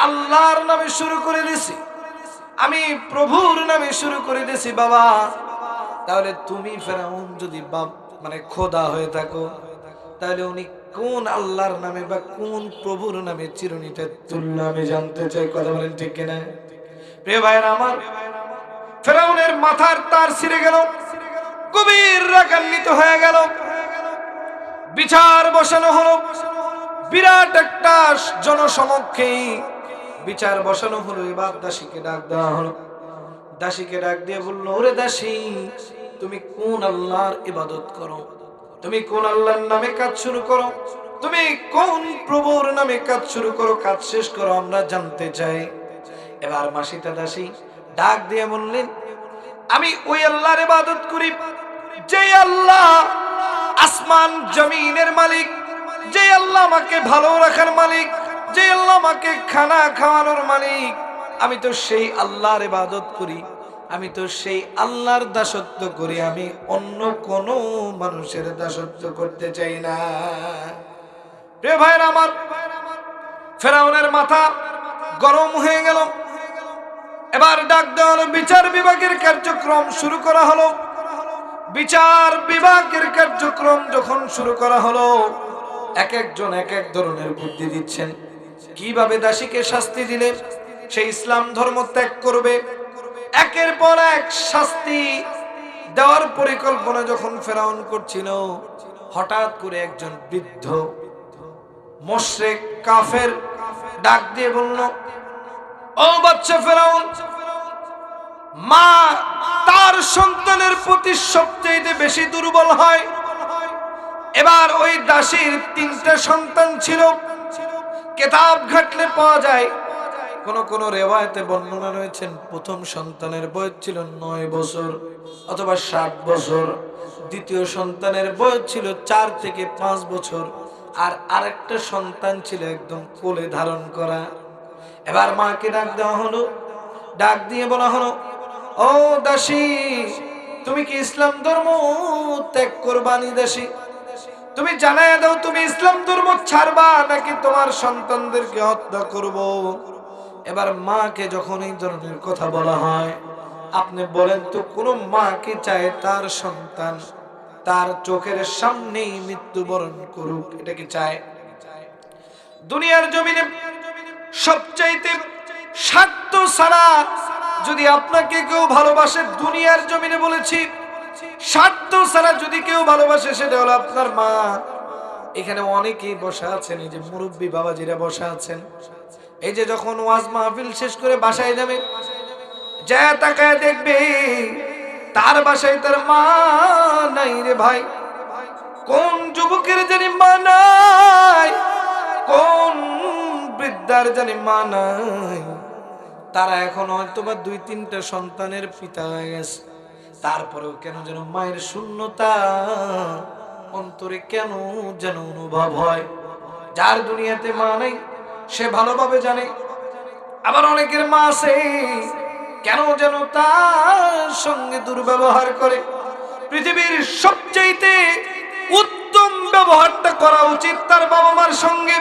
আল্লাহর নামে শুরু করে দিছি, আমি প্রভুর নামে শুরু করে দিছি বাবা, তাহলে তুমি ফেরাউন যদি মানে খোদা হয়ে থাকো, তাহলে উনি কোন আল্লাহর নামে বা কোন প্রভুর নামে চিরুনিটা তুললো আমি জানতে চাই। কথা বলেন ঠিক কিনা? প্রিয় ভাইরা আমার, ফেরাউনের মাথার তার ছিঁড়ে গেল, গভীর রাগান্বিত হয়ে গেল। বিচার বসানো হলো, বিরাট একটা জনসমক্ষে বিচার বসানো হলো। এবার দাসীকে ডাক দেওয়া হলো। দাসীকে ডাক দিয়ে বলল, ওরে দাসী, তুমি কোন আল্লাহর ইবাদত করো? তুমি কোন আল্লাহর নামে কাজ শুরু করো? তুমি কোন প্রভুর নামে কাজ শুরু করো? কাজ শেষ করো, আমরা জানতে চাই। এবার মাসিতা দাসী ডাক দিয়ে বললেন, আমি ওই আল্লাহর ইবাদত করি যে আল্লাহ আসমান জমিনের মালিক, যে আল্লাহ আমাকে ভালো রাখার মালিক, যে আল্লাহ আমাকে খানা খাওয়ানোর মালিক। আমি তো সেই আল্লাহর ইবাদত করি, আমি তো সেই আল্লাহর দাসত্ব করি, আমি অন্য কোন মানুষের দাসত্ব করতে চাই না। প্রিয় ভাইরা আমার, ফেরাউনের মাথা গরম হয়ে গেল। এবার ডাক দেওয়া হলো, বিচার বিভাগের কার্যক্রম শুরু করা হলো। বিচার বিভাগের কার্যক্রম যখন শুরু করা হলো, এক একজন এক এক ধরনের বুদ্ধি দিচ্ছেন কিভাবে দাসীকে শাস্তি দিলে সে ইসলাম ধর্ম ত্যাগ করবে। একের পর এক শাস্তি দেওয়ার পরিকল্পনা যখন ফেরাউন করছিল, হঠাৎ করে একজন বৃদ্ধ মুশরিক কাফের ডাক দিয়ে বলল, ও বাচ্চা ফেরাউন, মা তার সন্তানের প্রতি সবচেয়ে বেশি দুর্বল হয়। এবার ওই দাসীর 3টা সন্তান ছিল। কিতাব ঘাটলে পাওয়া যায়, কোন কোন রিওয়ায়াতে বর্ণনা রয়েছেন প্রথম সন্তানের বয়স ছিল 9 বছর অথবা 7 বছর, দ্বিতীয় সন্তানের বয়স ছিল 4 থেকে 5 বছর, আর আরেকটা সন্তান ছিল একদম কোলে ধারণ করা। এবার মাকে ডাক দেওয়া হলো, ডাক দিয়ে বলা হলো, ও দাসী, তুমি কি ইসলাম ধর্ম ত্যাগ করবানি? দাসী, তুমি জানায় দাও, তুমি ইসলাম ধর্ম ছাড়বা নাকি তোমার সন্তানদেরকে হত্যা করব? এবার মাকে যখন এই ধরনের কথা বলা হয়, আপনি বলেন তো কোন মা কি চায় তার সন্তান তার চোখের সামনেই মৃত্যুবরণ করুক? এটা কি চায়? দুনিয়ার জমিনে সবচাইতে স্বার্থ ছাড়া যদি আপনাকে কেউ ভালোবাসে, দুনিয়ার জমিনে বলেছি, স্বার্থ ছাড়া যদি কেউ ভালোবাসে, সেটা হলো আপনার মা। এখানে অনেকেই বসা আছেন, এই যে মুরব্বী বাবাজিরা বসা আছেন, এই যে যখন ওয়াজ মাহফিল শেষ করে বাসায় যাবে, যা তাকায় দেখবে তার বাসায় তার মা নাই রে ভাই। কোন যুবকের জানি মা নাই, কোন বৃদ্ধার জানি মা নাই। তারা এখন হয়তো বা 2-3টা সন্তানের পিতা হয়ে গেছে, তারপরেও কেন যেন মায়ের শূন্যতা অন্তরে কেন যেন অনুভব হয়। যার দুনিয়াতে মা নাই সে ভালোভাবে জানে, আবার অনেকের মা আছে কেন যেন তার সঙ্গে দুর্ব্যবহার করে। পৃথিবীর সবচাইতে উত্তম ব্যবহারটা করা উচিত তার বাবা মার সঙ্গে,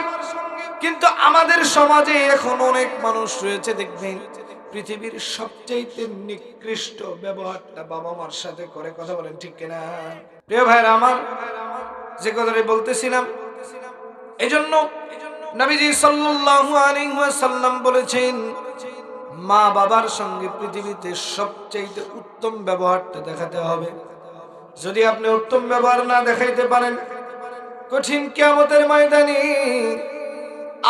কিন্তু আমাদের সমাজে এখন অনেক মানুষ রয়েছে, দেখবেন পৃথিবীর সবচাইতে নিকৃষ্ট ব্যবহারটা বাবা মার সাথে করে। কথা বলেন ঠিক কিনা? প্রিয় ভাইরা আমার, যে কথাটা বলতেছিলাম, এজন্য নবীজি সাল্লাল্লাহু আলাইহি ওয়াসাল্লাম বলেছেন, মা বাবার সঙ্গে পৃথিবীতে সবচাইতে উত্তম ব্যবহারটা দেখাতে হবে। যদি আপনি উত্তম ব্যবহার না দেখাইতে পারেন, কঠিন কিয়ামতের ময়দানে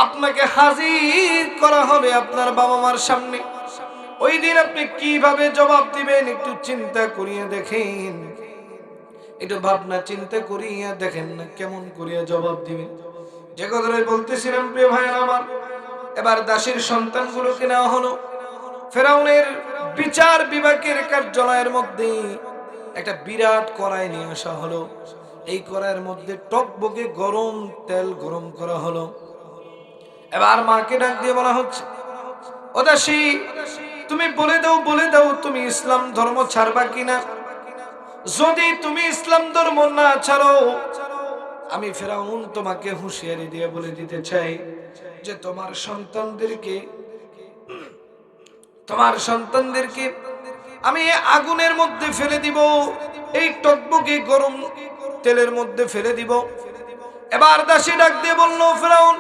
আপনাকে হাজির করা হবে আপনার বাবা মার সামনে। ওই দিন আপনি কিভাবে জবাব দিবেন একটু চিন্তা করিয়া দেখেন, একটু ভাবনা চিন্তা করিয়া দেখেন না কেমন করিয়া জবাব দিবেন। যে কথাটাই বলতেছিলাম প্রিয় ভাইয়েরা আমার, এবার দাসীর সন্তানগুলোকে নেওয়া হলো। ফেরাউনের বিচার বিভাগের কার্যালয়ের মধ্যে একটা বিরাট কড়াই নিয়ে আসা হলো। এই কড়াইয়ের মধ্যে টকবকে গরম তেল গরম করা হলো। এবার মাকে ডাক দিয়ে বলা হচ্ছে, ও দাসী, তুমি বলে দাও তুমি ইসলাম ধর্ম ছাড়বা কিনা। যদি তুমি ইসলাম ধর্ম না ছাড়ো, আমি ফেরাউন তোমাকে হুঁশিয়ারি দিয়ে বলে দিতে চাই যে তোমার সন্তানদেরকে তোমার সন্তানদেরকে আমি আগুনের মধ্যে ফেলে দিব, এই টকবকে গরম তেলের মধ্যে ফেলে দিব। এবার দাসী ডাক দিয়ে বলল, ফেরাউন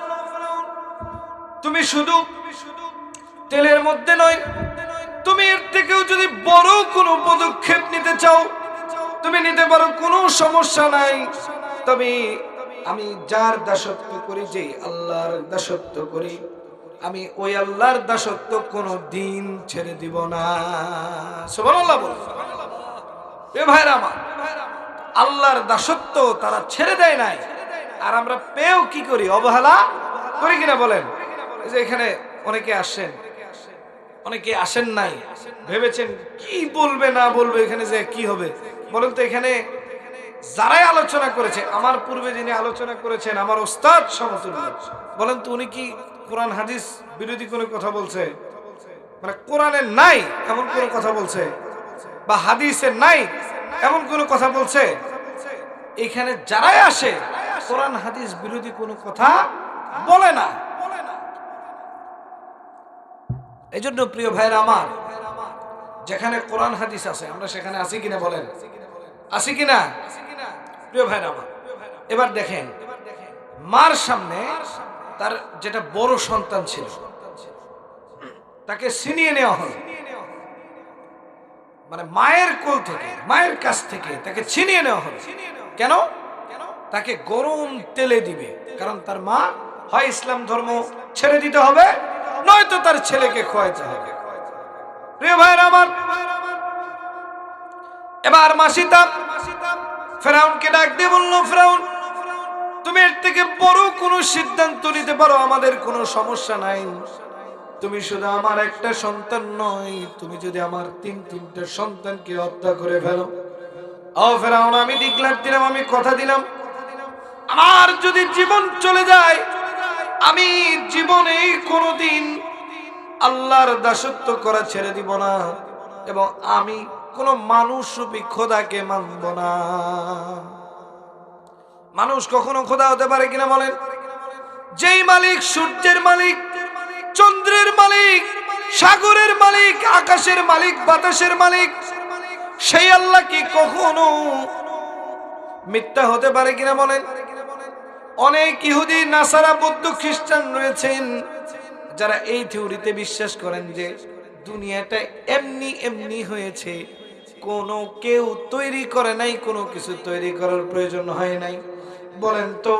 তুমি শুধু তেলের মধ্যে নয়, তুমি এর থেকেও যদি বড় কোনো পদক্ষেপ নিতে চাও তুমি নিতে পারো, কোনো সমস্যা নাই। তবে আমি যার দাসত্ব করি, যে আল্লাহর দাসত্ব করি, আমি ওই আল্লাহর দাসত্ব কোনো দিন ছেড়ে দিব না। সুবহানাল্লাহ বল। এ ভাইরা আমার, আল্লাহর দাসত্ব তারা ছেড়ে দেয় নাই, আর আমরা পেয়েও কি করি? অবহেলা করি কিনা বলেন? এই যে এখানে অনেকে আসেন, অনেকে আসেন নাই, ভেবেছেন কি বলবে না বলবে, এখানে যে কি হবে বলেন তো? এখানে যারাই আলোচনা করেছে, আমার পূর্বে যিনি আলোচনা করেছেন আমার ওস্তাদ সমতুল্য, বলেন তো উনি কি কোরআন হাদিস বিরোধী কোনো কথা বলছে? মানে কোরআনে নাই এমন কোনো কথা বলছে, বা হাদিসে নাই এমন কোনো কথা বলছে? এখানে যারাই আসে কোরআন হাদিস বিরোধী কোনো কথা বলে না। এই জন্য প্রিয় ভাইরা আমার, যেখানে কোরআন হাদিস আছে আমরা সেখানে আছি কিনা বলেন? আছি কিনা প্রিয় ভাইরা আমার? এবার দেখেন, মার সামনে তার যেটা বড় সন্তান ছিল তাকে ছিনিয়ে নেওয়া হলো, মানে মায়ের কোল থেকে, মায়ের কাছ থেকে তাকে ছিনিয়ে নেওয়া হলো। কেন? তাকে গরম তেলে দিবে, কারণ তার মা হয় ইসলাম ধর্ম ছেড়ে দিতে হবে, নয়তো তার ছেলেকে খোয়াইতে হবে। প্রিয় ভাইরা আমার, এবার মাসিতা ফেরাউনকে ডাক দিয়ে বলল, ফেরাউন তুমি এর থেকে বড় কোনো সিদ্ধান্ত নিতে পারো, আমাদের কোনো সমস্যা নাই। তুমি শুধু আমার একটা সন্তান নয়, তুমি যদি আমার তিনটা সন্তানকে হত্যা করে ফেলো, ও ফেরাউন আমি ডিক্লার দিলাম, আমি কথা দিলাম, আমার যদি জীবন চলে যায় আমি জীবনে কোনোদিন আল্লাহর দাসত্ব করা ছেড়ে দিব না, এবং আমি কোন মানুষ রূপী খোদাকে মানব না। মানুষ কখনো খোদা হতে পারে কিনা বলেন? যেই মালিক সূর্যের মালিক, চন্দ্রের মালিক, সাগরের মালিক, আকাশের মালিক, বাতাসের মালিক, সেই আল্লাহ কি কখনো মিথ্যা হতে পারে কিনা বলেন? অনেক ইহুদি, নাসারা, বৌদ্ধ, খ্রিস্টান রয়েছেন যারা এই থিওরিতে বিশ্বাস করেন যে দুনিয়াটা এমনি এমনি হয়েছে, কোনো কেউ তৈরি করে নাই, কোনো কিছু তৈরি করার প্রয়োজন হয় নাই। বলেন তো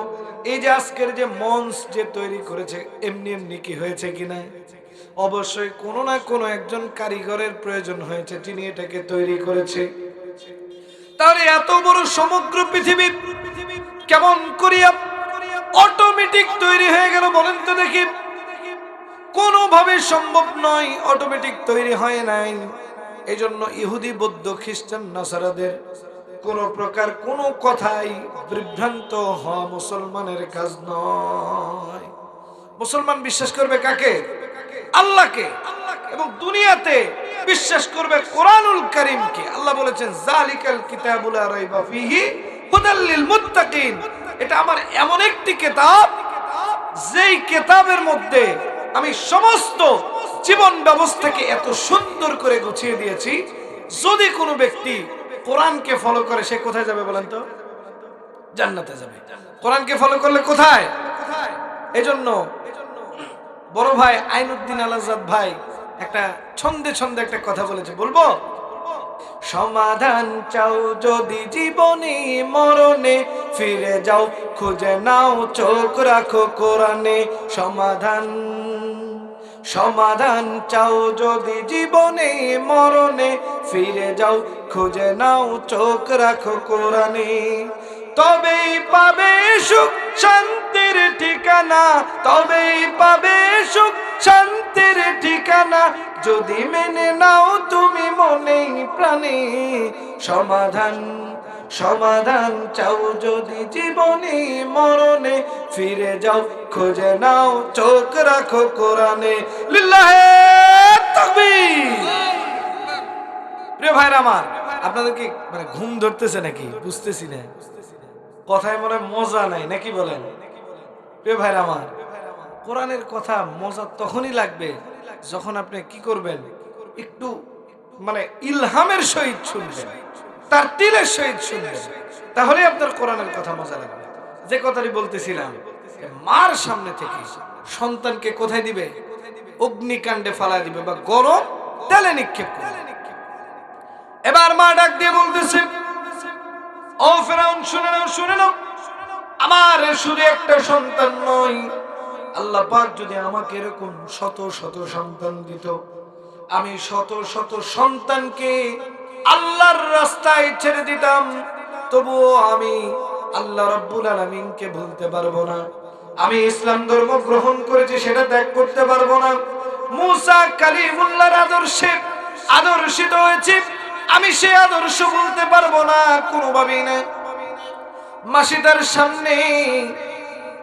এই যে আজকের যে মঞ্চ যে তৈরি করেছে, এমনি এমনি কি হয়েছে কিনা? অবশ্যই কোনো না কোনো একজন কারিগরের প্রয়োজন হয়েছে, যিনি এটাকে তৈরি করেছে। তাহলে এত বড় সমগ্র পৃথিবী কেমন করিয়া অটোমেটিক তৈরি হয়ে গেল বলেন তো দেখি? কোনোভাবে সম্ভব নয়, অটোমেটিক তৈরি হয় নাই। এই জন্য ইহুদি, বৌদ্ধ, খ্রিস্টান, নাসারাদের কোন প্রকার কোনো কথাই বিভ্রান্ত হওয়া মুসলমানের কাজ নয়। মুসলমান বিশ্বাস করবে কাকে? আল্লাহকে, এবং দুনিয়াতে বিশ্বাস করবে কোরআনুল কারীমকে। আল্লাহ বলেছেন জালিকাল কিতাবুল লা রাইবা ফীহি হুদাল লিল মুত্তাকিন, এটা আমার এমন একটি কিতাব যেই কিতাবের মধ্যে আমি সমস্ত জীবন ব্যবস্থাকে এত সুন্দর করে গুছিয়ে দিয়েছি। যদি কোনো ব্যক্তি কোরআনকে ফলো করে সে কোথায় যাবে বলেন তো? জান্নাতে যাবে। কোরআনকে ফলো করলে কোথায়? এজন্য বড় ভাই আইনুদ্দিন আল আজাদ ভাই একটা ছন্দে ছন্দে একটা কথা বলেছে, বলবো? সমাধান চাও যদি জীবনে মরণে, ফিরে যাও খুঁজে নাও চোখ রাখো কোরআনে। সমাধান চাও যদি জীবনে মরণে, ফিরে যাও খুঁজে নাও চোখ রাখো কোরআনে। তবেই পাবে সুখ শান্তির ঠিকানা, তবেই পাবে সুখ শান্তির ঠিকানা, যদি মেনে নাও তুমি মনে প্রাণে। সমাধান চাও যদি জীবনে মরণে, ফিরে যাও খুঁজে নাও চোখ রাখো কোরআনে। লিল্লাহে তাকবীর। প্রিয় ভাইরা আমার, আপনাদের কি মানে ঘুম ধরতেছে নাকি? বুঝতেছি না, কথায় মনে মজা নাই নাকি বলেন? প্রিয় ভাইরা আমার, কোরআনের কথা মজা তখনই লাগবে যখন আপনি কি করবেন? একটু মানে ইলহামের সহিত শুনবেন, তার তিলের সহিত শুনবেন, তাহলে আপনার কোরআনের কথা মজা লাগবে। যে কথাটি বলতেছিলাম, মার সামনে থেকে সন্তানকে কোথায় দিবে? অগ্নিকাণ্ডে ফালায় দিবে বা গরম তেলে নিক্ষেপ করবে। এবার মা ডাক দিয়ে বলতেছে, ও ফেরাউন, শুনে নাও, শুনে নাও, আমার শুধু একটা সন্তান নয়, আল্লাহ পাক যদি আমাকে এরকম শত শত সন্তান দিত, আমি শত শত সন্তানকে আল্লাহর রাস্তায় ছেড়ে দিতাম, তবুও আমি আল্লাহ রাব্বুল আলামিনকে ভুলতে পারবো না। আমি ইসলাম ধর্ম গ্রহণ করেছি, সেটা ত্যাগ করতে পারবো না। মুসা কালিমুল্লাহর আদর্শে আদর্শিত হয়েছি, আমি সে আদর্শ বলতে পারবো না, কোনোভাবেই না। মাসিদার সামনে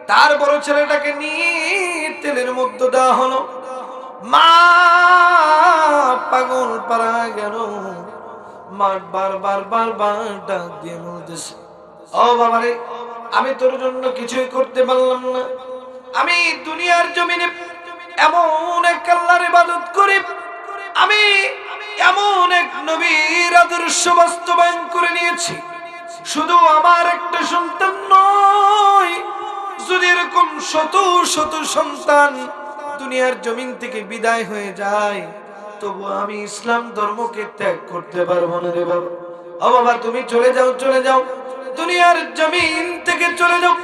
তার বড় ছেলেটাকে নিয়ে তেলের মধ্যে দেওয়া হলো। মা পাগল পারা গেল। মা বারবার বারবার ডাক দিয়ে বলতেছে, ও বাবারে, আমি তোর জন্য কিছুই করতে পারলাম না। আমি দুনিয়ার জমিনে এমন এক আল্লাহর ইবাদত করি, আমি এমন এক নবীর আদর্শ বাস্তবায়ন করে নিয়েছি। শুধু আমার একটা সন্তান নয়, যদি এরকম শত শত সন্তান দুনিয়ার জমিন থেকে বিদায় হয়ে যায়, তবু আমি ইসলাম ধর্মকে ত্যাগ করতে পারবো না রে বাবা। ও বাবা, তুমি চলে যাও, চলে যাও, দুনিয়ার জমিন থেকে চলে যাও।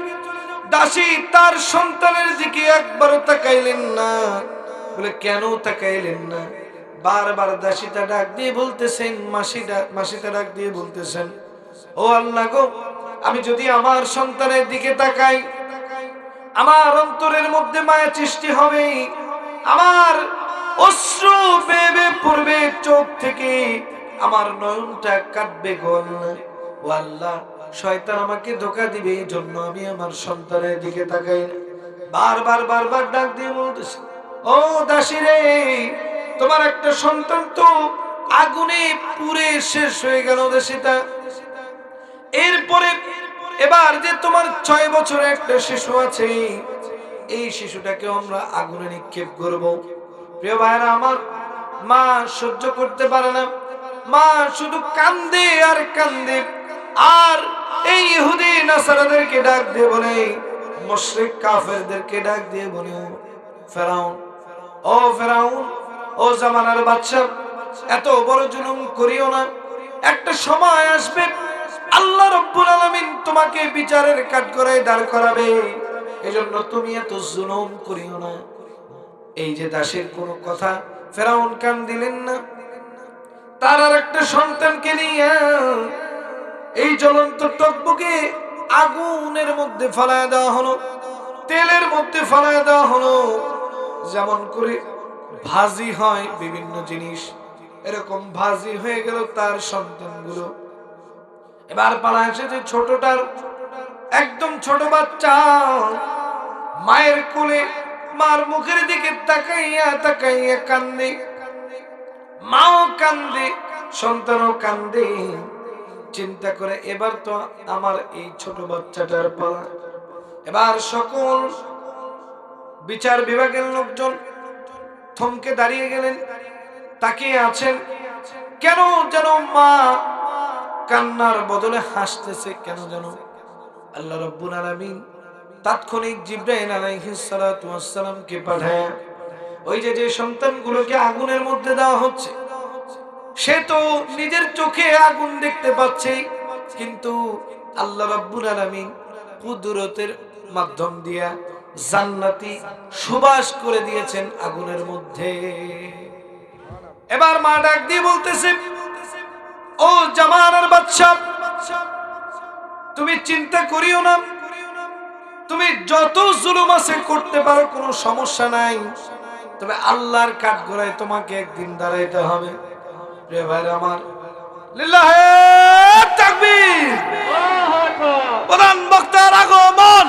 দাসী তার সন্তানের দিকে একবারও তাকাইলেন না। বলে, কেন তাকাইলেন না? বারবার দাসীটা ডাক দিয়ে বলতেছেন, মাসিটা ডাক দিয়ে বলতেছেন, ও আল্লাহ গো, আমি যদি আমার সন্তানের দিকে তাকাই, আমার অন্তরের মধ্যে মায়া সৃষ্টি হবে, আমার অশ্রু বেয়ে বেয়ে পড়বে চোখ থেকে, আমার নয়নটা কাঁদবে গো আল্লাহ। ও আল্লাহ, শয়তান আমাকে ধোঁকা দিবে, এই জন্য আমি আমার সন্তানের দিকে তাকাই না। বারবার বারবার ডাক দিয়ে বলতেছে, ও দাসী রে, তোমার একটা সন্তান তো আগুনে পুড়ে শেষ হয়ে গেল দাসীটা। এরপরে এবার যে তোমার 6 বছরের একটা শিশু আছে, এই শিশুটাকে আমরা আগুনে নিক্ষেপ করব। প্রিয় ভাইরা আমার, মা সহ্য করতে পারে না। মা শুধু কান্দে আর কান্দে। আর এই ইহুদি নাসারাদেরকে ডাক দিয়ে বলে, মুশরিক কাফেরদেরকে ডাক দিয়ে বলে, ফেরাউন, ও ফেরাউন, ও জামানার বাদশা, এত বড় জুলুম করিও না। একটা সময় আসবে আল্লাহ রাব্বুল আলামিন তোমাকে বিচারের কাঠগড়ায় দাঁড় করাবে, এজন্য তুমি এত জুলুম করিও না। এই যে দাসের কোনো কথা ফেরাউন কান দিলেন না। তার আর একটা সন্তানকে নিয়ে এই জ্বলন্ত টকবকে আগুনের মধ্যে ফালায় দেওয়া হলো, তেলের মধ্যে ফালায় দেওয়া হলো। যেমন করে ভাজি হয় বিভিন্ন জিনিস, এরকম ভাজি হয়ে গেল তার সন্তানগুলো। এবার পালা এসেছে ছোটটার, একদম ছোট বাচ্চা, মায়ের কোলে, মার মুখের দিকে তাকাইয়া তাকাইয়া কান্দে। মাও কান্দে, সন্তানও কান্দে। চিন্তা করে, এবার তো আমার এই ছোট বাচ্চাটার পালা। এবার সকল বিচার বিভাগের লোকজন থমকে দাঁড়িয়ে গেলেন, তাকিয়ে আছেন। কেন যেন মা কান্নার বদলে হাসতেছে, কেন যেন। আল্লাহ রাব্বুল আলামিন তাৎক্ষণিক জিবরাইল আলাইহিস সালাতু ওয়াস সালামকে পাঠায়, ওই যে সন্তানগুলোকে আগুনের মধ্যে দেওয়া হচ্ছে, সে তো নিজের চোখে আগুন দেখতে পাচ্ছে, কিন্তু আল্লাহ রাব্বুল আলামিন কুদরতের মাধ্যম দিয়া জান্নাতি সুবাস করে দিয়েছেন আগুনের মধ্যে। এবার মা ডাক দিয়ে বলতেছে, ও জামানার বাদশা, তুমি চিন্তা করিও না, তুমি যত জুলুম আছে করতে পারো, কোনো সমস্যা নাই, তবে আল্লাহর কাঠগড়ায় তোমাকে একদিন দাঁড়াইতে হবে। প্রিয় ভাইরা আমার, লিল্লাহে তাকবীর, প্রধান বক্তার আগমন,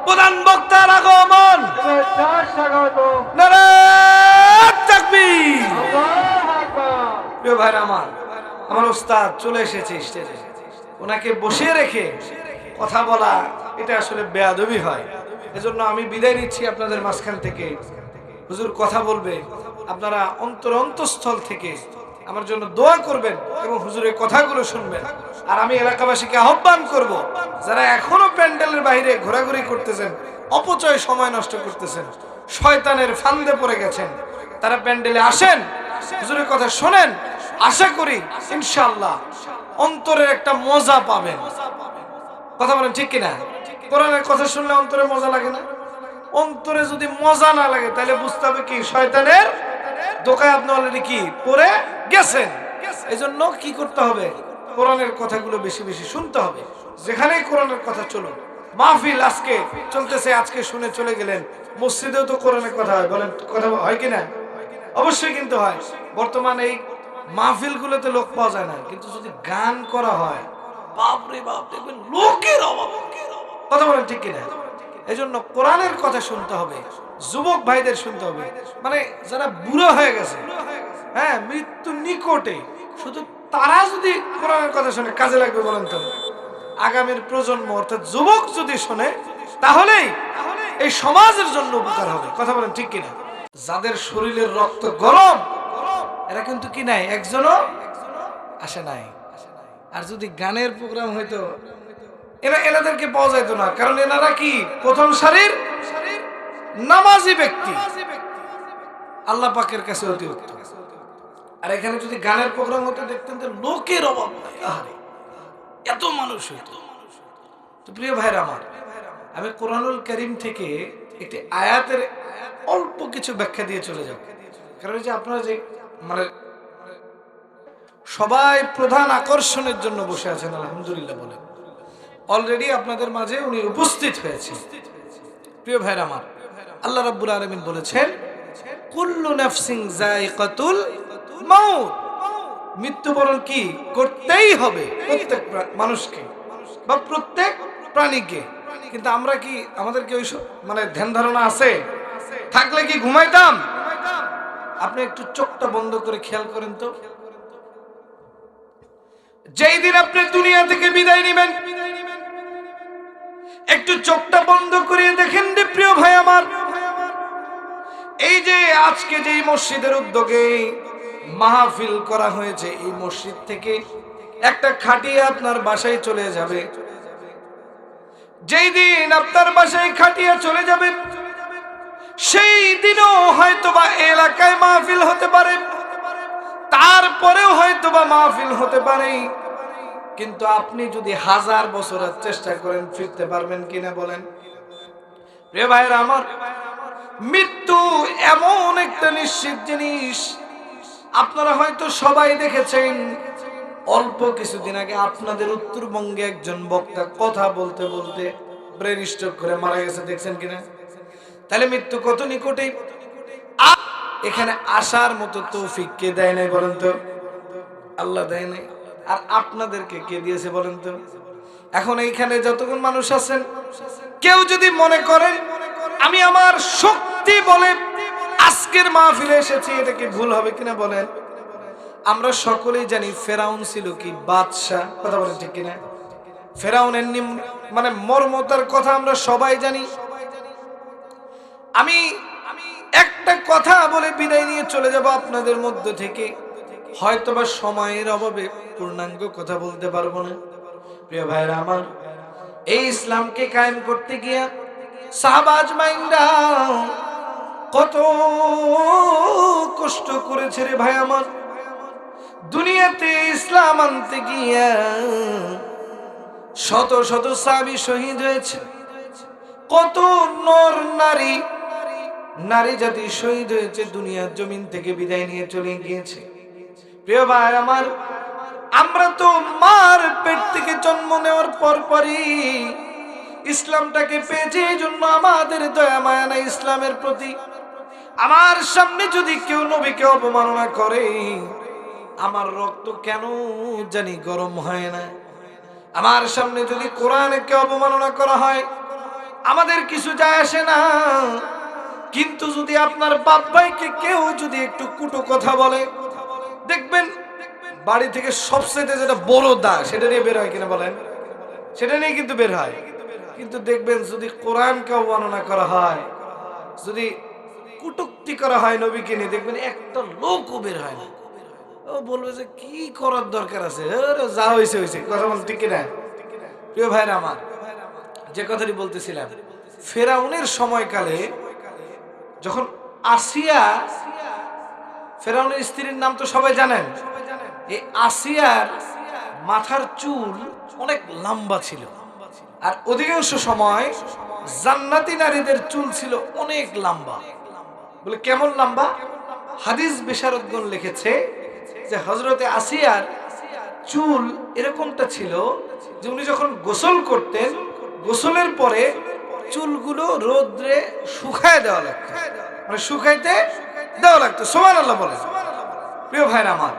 প্রধান বক্তার আগমন, নারায়ে তাকবীর। প্রিয় ভাইরা আমার, আমার ওস্তাদ চলে এসেছে স্টেজে, ওনাকে বসিয়ে রেখে কথা বলা এটা আসলে বেয়াদবি হয়। এজন্য আমি বিদায় নিচ্ছি আপনাদের মাঝখান থেকে। হুজুর কথা বলবে, আপনারা অন্তরস্থল থেকে আমার জন্য দোয়া করবেন এবং হুজুরের কথাগুলো শুনবেন। আর আমি এলাকাবাসীকে আহ্বান করব, যারা এখনো প্যান্ডেলের বাইরে ঘোরাঘুরি করতেছেন, অপচয় সময় নষ্ট করতেছেন, শয়তানের ফান্দে পড়ে গেছেন, তারা প্যান্ডেলে আসেন, হুজুরের কথা শোনেন। আশা করি ইনশাআল্লাহ অন্তরের একটা মজা পাবেন। কথা বলেন ঠিক কিনা? কোরআনের কথা শুনলে অন্তরে মজা লাগে না? অন্তরে যদি মজা না লাগে তাহলে বুঝতে হবে কি শয়তানের দোকায় আপনি অলরেডি কি পড়ে গেছেন। এজন্য কি করতে হবে? কোরআনের কথাগুলো বেশি বেশি শুনতে হবে। যেখানেই কোরআনের কথা চলুন, মাহফিল আজকে চলতেছে, আজকে শুনে চলে গেলেন, মসজিদেও তো কোরআনের কথা হয়, বলেন কথা হয় কিনা? অবশ্যই কিন্তু হয়। বর্তমানে এই মাহফিলগুলোতে লোক পাওয়া যায় না, কিন্তু যদি গান করা হয়, বাপরে বাপ, দেখবেন লোকের অভাব। কথা বলেন ঠিক কিনা? এজন্য কোরআনের কথা শুনতে হবে, যুবক ভাইদের শুনতে হবে, মানে যারা বুড়ো হয়ে গেছে, হ্যাঁ মৃত্যু নিকটে, শুধু তারা যদি কোরআনের কথা শুনে কাজে লাগবে। বলেন তো, আগামীর প্রজন্ম অর্থাৎ যুবক যদি শোনে তাহলেই এই সমাজের জন্য উপকার হবে। কথা বলেন ঠিক কিনা? যাদের শরীরের রক্ত গরম এরা কিন্তু কি নাই, একজনও আসে নাই। আর যদি গানের প্রোগ্রাম হইতো এনাদেরকে পাওয়া যাইতো না, কারণ এনারা কি প্রথম সারির নামাজি ব্যক্তি, আল্লাহ পাকের কাছে অতি উত্তম। আর এখানে যদি গানের প্রোগ্রাম হতো দেখতেন যে লোকের অভাব নাই, আহারে এত মানুষ হইতো। তো প্রিয় ভাইরা আমার, আমি কোরআনুল কারীম থেকে একটি আয়াতের অল্প কিছু ব্যাখ্যা দিয়ে চলে যাব। কারণ যে আপনারা যে মানে সবাই প্রধান আকর্ষণের জন্য বসে আছেন, আলহামদুলিল্লাহ বলেন, অলরেডি আপনাদের মাঝে উনি উপস্থিত হয়েছে। প্রিয় ভাইরা আমার, আল্লাহ রাব্বুল আলামিন বলেছেন কুল্লু নাফসিন যায়িকাতুল মাউত, মৃত্যুবরণ কি করতেই হবে প্রত্যেক মানুষকে বা প্রত্যেক প্রাণীকে। কিন্তু আমরা কি, আমাদের কি ওই মানে ধ্যান ধারণা আছে? থাকলে কি ঘুমাইতাম? আপনি একটু চোখটা বন্ধ করে খেয়াল করেন তো, যেই দিন আপনি দুনিয়া থেকে বিদায় নেবেন, একটু চোখটা বন্ধ করে দেখেন রে প্রিয় ভাই আমার, এই যে আজকে যেই মসজিদের উদ্যোগে মাহফিল করা হয়েছে, এই মসজিদ থেকে একটা খাটিয়া আপনার বাসায় চলে যাবে। যেই দিন আপনার বাসায় খাটিয়া চলে যাবে, সেই দিনও হয়তোবা এলাকায় মাহফিল হতে পারে, তারপরেও হয়তোবা মাহফিল হতে পারে, কিন্তু আপনি যদি 1000 বছরের চেষ্টা করেন ফিরতে পারবেন কিনা বলেন? প্রিয় ভাইরা আমার, মৃত্যু এমন একটা নিশ্চিত জিনিস। আপনারা হয়তো সবাই দেখেছেন, অল্প কিছুদিন আগে আপনাদের উত্তরবঙ্গে একজন বক্তা কথা বলতে বলতে ব্রেন স্ট্রোক করে মারা গেছে, দেখছেন কিনা? তাহলে মৃত্যু কত নিকটে। এখানে আসার মতো তৌফিক কে দেয় নাই বলেন তো? আল্লাহ দেয় নাই। আর আপনাদেরকে কে দিয়েছে বলেন তো? এখন এইখানে যতক্ষণ মানুষ আছেন, কেউ যদি মনে করেন আমি আমার শক্তি বলে আজকের মাহফিলে এসেছি, এটা কি ভুল হবে কিনা বলেন? আমরা সকলেই জানি ফেরাউন ছিল কি বাদশা। কথা বলেন ঠিক কিনা? ফেরাউনের মানে মর্মতার কথা আমরা সবাই জানি। আমি একটা কথা বলে বিদায় নিয়ে চলে যাব আপনাদের মধ্য থেকে, হয়তোবা সময়ের অভাবে পূর্ণাঙ্গ কথা বলতে পারবো না। প্রিয় ভাইরা আমার, এই ইসলামকে কায়েম করতে গিয়া সাহাবা আজমাইনরা কত কষ্ট করেছে রে ভাই আমার। দুনিয়াতে ইসলাম আনতে গিয়া শত শত সাহাবী শহীদ হয়েছে, কত নর নারী জাতি শহীদ হয়েছে, দুনিয়ার জমিন থেকে বিদায় নিয়ে চলে গিয়েছে। প্রিয় ভাই আমার, আমরা তো মার পেট থেকে জন্ম নেওয়ার পরপরই ইসলামটাকে পেয়েছি, এই জন্য আমাদের দয়া মায়া নাই ইসলামের প্রতি। আমার সামনে যদি কেউ নবীকে অপমাননা করে, আমার রক্ত কেন জানি গরম হয় না। আমার সামনে যদি কোরআনকে অপমাননা করা হয়, আমাদের কিছু যায় আসে না। কিন্তু যদি আপনার বাপ ভাইকে কেউ যদি একটু কুটো কথা বলে, দেখবেন বাড়ি থেকে সবচেয়ে যেটা বড় দা সেটা নিয়ে বের হয় কিনা বলেন? সেটা নিয়ে কিন্তু বের হয়। কিন্তু দেখবেন যদি কোরআনকে অবমাননা করা হয়, যদি কটূক্তি করা হয় নবীকে নিয়ে, দেখবেন একটা লোকও বের হয় না। ও বলবে যে কি করার দরকার আছে, যা হয়েছে হয়েছে, কথা বল ঠিক কিনা? প্রিয় ভাইরা আমার, যে কথাটি বলতেছিলাম, ফেরাউনের সময়কালে যখন আসিয়া, ফেরাউনের স্ত্রীর নাম তো সবাই জানেন, এই আসিয়ার মাথার চুল অনেক লম্বা ছিল, আর অধিকাংশ সময় জান্নাতি নারীদের চুল ছিল অনেক লম্বা। বলে কেমন লম্বা? হাদিস বিশারদগণ লিখেছে যে হযরতে আসিয়ার চুল এরকমটা ছিল যে উনি যখন গোসল করতেন, গোসলের পরে চুলগুলো রোদ্রে শুকায় দেওয়া লাগতো, মানে শুকাইতে দেওয়া লাগতো। সুবহানাল্লাহ বলে। প্রিয় ভাইরা আমার,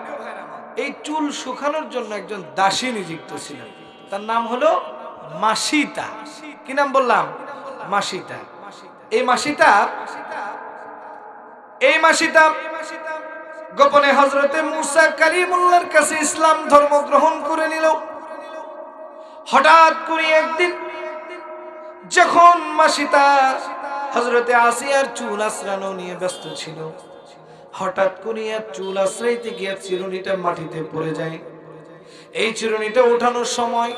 এই চুল শুকানোর জন্য একজন দাসী নিযুক্ত ছিল, তার নাম হলো মাসিতা। কি নাম বললাম? মাসিতা। এই মাসিতা গোপনে হযরতে মুসা কালিমুল্লাহর কাছে ইসলাম ধর্ম গ্রহণ করে নিল। হঠাৎ করে একদিন যখন মাসিতা হযরতে আসিয়ার চুল আঁচড়ানো নিয়ে ব্যস্ত ছিল, হঠাৎ করে চুল আঁচড়াইতে গিয়ে চিরুনিটা মাটিতে পড়ে যায়। এই চিরুনিটা ওঠানোর সময়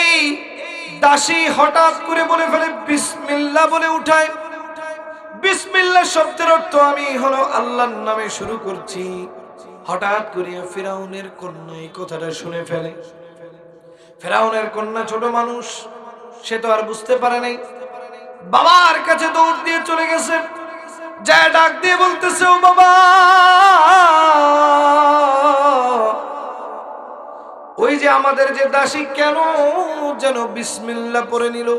এই দাসী হঠাৎ করে বলে ফেলে বিসমিল্লাহ বলে উঠায়। বিসমিল্লাহ শব্দের অর্থ আমি হলো আল্লাহর নামে শুরু করছি। হঠাৎ করে ফিরাউনের কন্যা এই কথাটা শুনে ফেলে। ফিরাউনের কন্যা ছোট মানুষ, সে তো আর বুঝতে পারে নাই, বাবার কাছে দৌড় দিয়ে চলে গেছে, যা ডাক দিয়ে বলতেছে, ও বাবা, ওই যে আমাদের যে দাসী কেন যেন বিসমিল্লাহ পড়ে নিল,